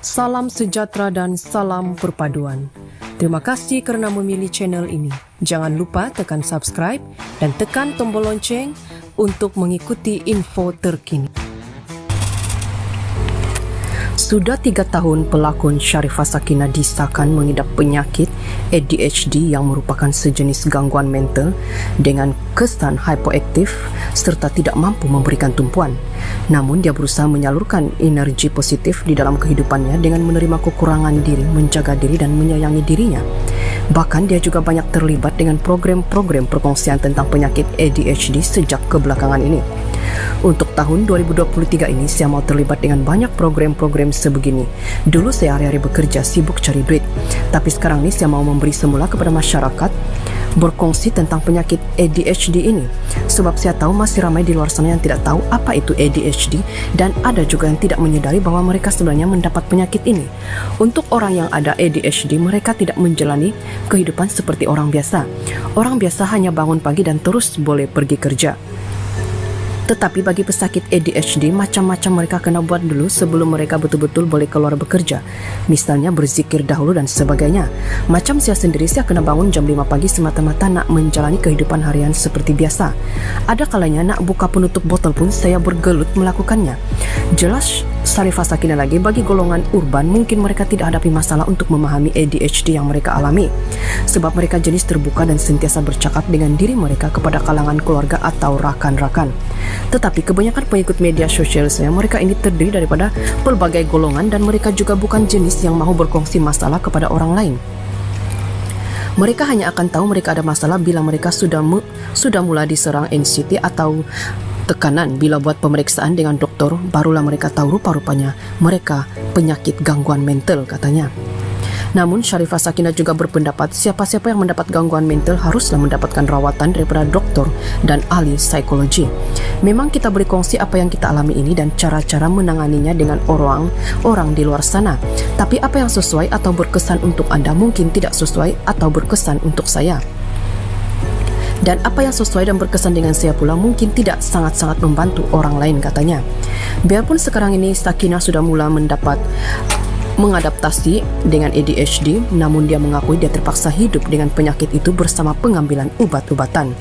Salam sejahtera dan salam perpaduan. Terima kasih kerana memilih channel ini. Jangan lupa tekan subscribe dan tekan tombol lonceng untuk mengikuti info terkini. Sudah 3 tahun pelakon Sharifah Sakinah disahkan mengidap penyakit ADHD yang merupakan sejenis gangguan mental dengan kesan hiperaktif serta tidak mampu memberikan tumpuan. Namun dia berusaha menyalurkan energi positif di dalam kehidupannya dengan menerima kekurangan diri, menjaga diri dan menyayangi dirinya. Bahkan dia juga banyak terlibat dengan program-program perkongsian tentang penyakit ADHD sejak kebelakangan ini. Untuk tahun 2023 ini, saya mau terlibat dengan banyak program-program sebegini. Dulu saya hari-hari bekerja, sibuk cari duit. Tapi sekarang ini saya mau memberi semula kepada masyarakat berkongsi tentang penyakit ADHD ini. Sebab saya tahu masih ramai di luar sana yang tidak tahu apa itu ADHD dan ada juga yang tidak menyadari bahwa mereka sebenarnya mendapat penyakit ini. Untuk orang yang ada ADHD, mereka tidak menjalani kehidupan seperti orang biasa. Orang biasa hanya bangun pagi dan terus boleh pergi kerja. Tetapi bagi pesakit ADHD, macam-macam mereka kena buat dulu sebelum mereka betul-betul boleh keluar bekerja. Misalnya berzikir dahulu dan sebagainya. Macam saya sendiri, saya kena bangun jam 5 pagi semata-mata nak menjalani kehidupan harian seperti biasa. Ada kalanya nak buka penutup botol pun saya bergelut melakukannya. Jelas Sharifah Sakinah lagi, bagi golongan urban mungkin mereka tidak hadapi masalah untuk memahami ADHD yang mereka alami. Sebab mereka jenis terbuka dan sentiasa bercakap dengan diri mereka kepada kalangan keluarga atau rakan-rakan. Tetapi kebanyakan pengikut media sosial saya, mereka ini terdiri daripada pelbagai golongan dan mereka juga bukan jenis yang mahu berkongsi masalah kepada orang lain. Mereka hanya akan tahu mereka ada masalah bila mereka sudah mula diserang anxiety atau tekanan. Bila buat pemeriksaan dengan doktor, barulah mereka tahu rupa-rupanya mereka penyakit gangguan mental, katanya. Namun Sharifah Sakinah juga berpendapat siapa-siapa yang mendapat gangguan mental haruslah mendapatkan rawatan daripada doktor dan ahli psikologi. Memang kita boleh kongsi apa yang kita alami ini dan cara-cara menanganinya dengan orang di luar sana. Tapi apa yang sesuai atau berkesan untuk Anda mungkin tidak sesuai atau berkesan untuk saya. Dan apa yang sesuai dan berkesan dengan saya pula mungkin tidak sangat-sangat membantu orang lain, katanya. Biarpun sekarang ini Sakinah sudah mula mengadaptasi dengan ADHD, namun dia mengakui dia terpaksa hidup dengan penyakit itu bersama pengambilan ubat-ubatan.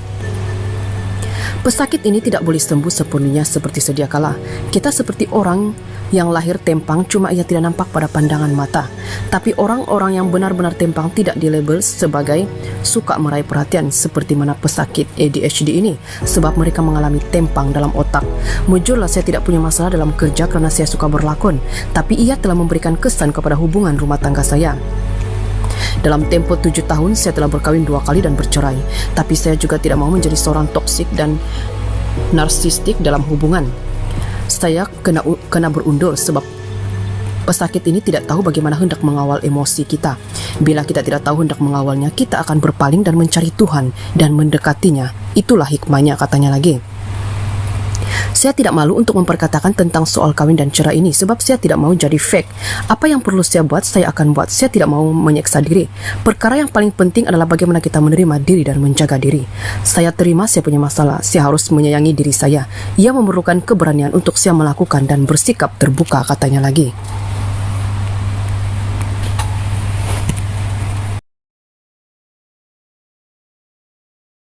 Pesakit ini tidak boleh sembuh sepenuhnya seperti sedia kala. Kita seperti orang yang lahir tempang, cuma ia tidak nampak pada pandangan mata. Tapi orang-orang yang benar-benar tempang tidak dilabel sebagai suka meraih perhatian seperti mana pesakit ADHD ini, sebab mereka mengalami tempang dalam otak. Mujurlah saya tidak punya masalah dalam kerja kerana saya suka berlakon, tapi ia telah memberikan kesan kepada hubungan rumah tangga saya. Dalam tempoh 7 tahun, saya telah berkahwin 2 kali dan bercerai. Tapi saya juga tidak mau menjadi seorang toksik dan narsistik dalam hubungan. Saya kena berundur sebab pesakit ini tidak tahu bagaimana hendak mengawal emosi kita. Bila kita tidak tahu hendak mengawalnya, kita akan berpaling dan mencari Tuhan dan mendekatinya. Itulah hikmahnya, katanya lagi. Saya tidak malu untuk memperkatakan tentang soal kawin dan cerai ini sebab saya tidak mau jadi fake. Apa yang perlu saya buat, saya akan buat. Saya tidak mau menyeksa diri. Perkara yang paling penting adalah bagaimana kita menerima diri dan menjaga diri. Saya terima saya punya masalah. Saya harus menyayangi diri saya. Ia memerlukan keberanian untuk saya melakukan dan bersikap terbuka, katanya lagi.